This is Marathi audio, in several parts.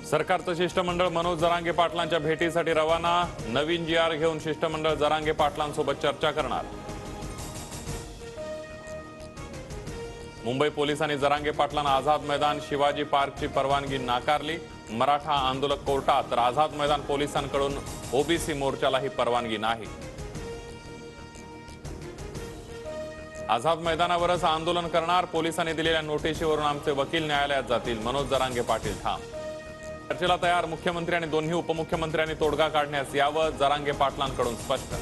सरकारचं शिष्टमंडळ मनोज जरांगे पाटलांच्या भेटीसाठी रवाना। नवीन जीआर घेऊन शिष्टमंडळ जरांगे पाटलांसोबत चर्चा करणार। मुंबई पोलिसांनी जरांगे पाटलांना आझाद मैदान शिवाजी पार्कची परवानगी नाकारली। मराठा आंदोलक कोर्टात तर आझाद मैदान पोलिसांकडून ओबीसी मोर्चालाही परवानगी नाही। आझाद मैदानावरच आंदोलन करणार। पोलिसांनी दिलेल्या नोटिशीवरून आमचे वकील न्यायालयात जातील। मनोज जरांगे पाटील ठाम। चर्चेला तयार मुख्यमंत्री आणि दोन्ही उपमुख्यमंत्र्यांनी तोडगा काढण्यास यावं, जरांगे पाटलांकडून स्पष्ट।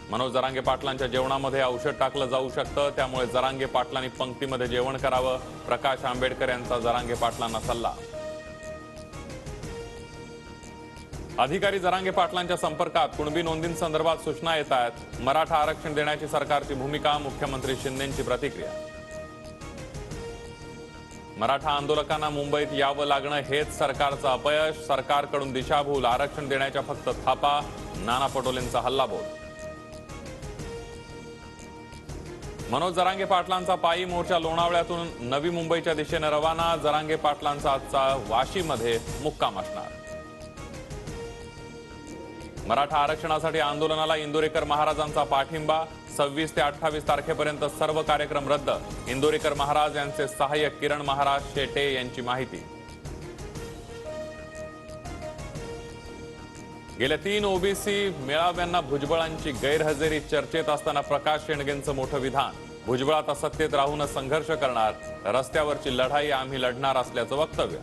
मनोज जरांगे पाटलांच्या जेवणामध्ये औषध टाकलं जाऊ शकतं, त्यामुळे जरांगे पाटलांनी पंक्तीमध्ये जेवण करावं। प्रकाश आंबेडकर यांचा जरांगे पाटलांना सल्ला। अधिकारी जरांगे पाटलांच्या संपर्कात, कुणबी नोंदींसंदर्भात सूचना येत आहेत। मराठा आरक्षण देण्याची सरकारची भूमिका, मुख्यमंत्री शिंदेंची प्रतिक्रिया। मराठा आंदोलकांना मुंबईत यावं लागणं हेच सरकारचं अपयश, सरकारकडून दिशाभूल, आरक्षण देण्याच्या फक्त थापा, नाना पटोलेंचा हल्लाबोल। मनोज जरांगे पाटलांचा पायी मोर्चा लोणावळ्यातून नवी मुंबईच्या दिशेने रवाना। जरांगे पाटलांचा आजचा वाशीमध्ये मुक्काम असणार। मराठा आरक्षणासाठी आंदोलनाला इंदोरीकर महाराजांचा पाठिंबा। 26 ते 28 तारखेपर्यंत सर्व कार्यक्रम रद्द। इंदोरीकर महाराज यांचे सहाय्यक किरण महाराज शेटे यांची माहिती। गेल्या 3 ओबीसी मेळाव्यांना भुजबळांची गैरहजेरी चर्चेत असताना प्रकाश शेंडगेंचं मोठं विधान। भुजबळ आता सत्तेत राहूनच संघर्ष करणार, रस्त्यावरची लढाई आम्ही लढणार असल्याचं वक्तव्य।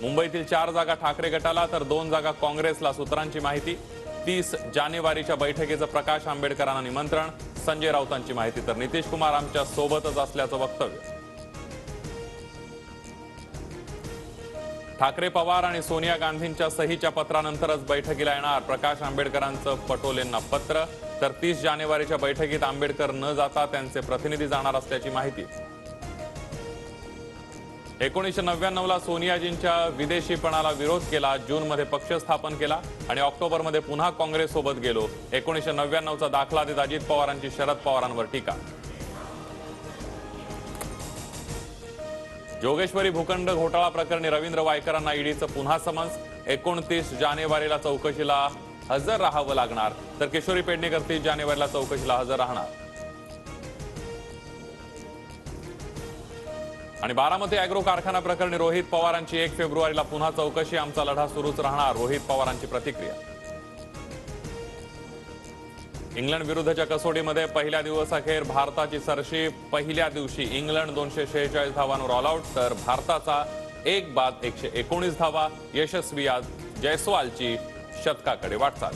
मुंबईतील 4 जागा ठाकरे गटाला तर 2 जागा काँग्रेसला, सूत्रांची माहिती। 30 जानेवारीच्या बैठकीचं प्रकाश आंबेडकरांना निमंत्रण, संजय राऊतांची माहिती। तर नितीश कुमार आमच्या सोबतच असल्याचं वक्तव्य। ठाकरे, पवार आणि सोनिया गांधींच्या सहीच्या पत्रानंतरच बैठकीला येणार, प्रकाश आंबेडकरांचं पटोलेंना पत्र। तर 30 जानेवारीच्या बैठकीत आंबेडकर न जाता त्यांचे प्रतिनिधी जाणार असल्याची माहिती। 1999ला सोनियाजींच्या विदेशीपणाला विरोध केला, जूनमध्ये पक्ष स्थापन केला आणि ऑक्टोबरमध्ये पुन्हा काँग्रेससोबत गेलो। 1999चा दाखला देत अजित पवारांची शरद पवारांवर टीका। जोगेश्वरी भूखंड घोटाळा प्रकरणी रवींद्र वायकरांना ईडीचं पुन्हा समन्स। 29 जानेवारीला चौकशीला हजर राहावं लागणार, तर किशोरी पेडणेकर 30 जानेवारीला चौकशीला हजर राहणार। आणि बारामती अॅग्रो कारखाना प्रकरणी रोहित पवारांची 1 फेब्रुवारीला पुन्हा चौकशी, आमचा लढा सुरूच राहणार, रोहित पवारांची प्रतिक्रिया। इंग्लंड विरुद्धच्या कसोटीमध्ये पहिल्या दिवसाअखेर भारताची सरशी। पहिल्या दिवशी इंग्लंड 246 धावांवर ऑल आउट, तर भारताचा 1 बाद 119 धावा। यशस्वी आज जयस्वालची शतकाकडे वाटचाल।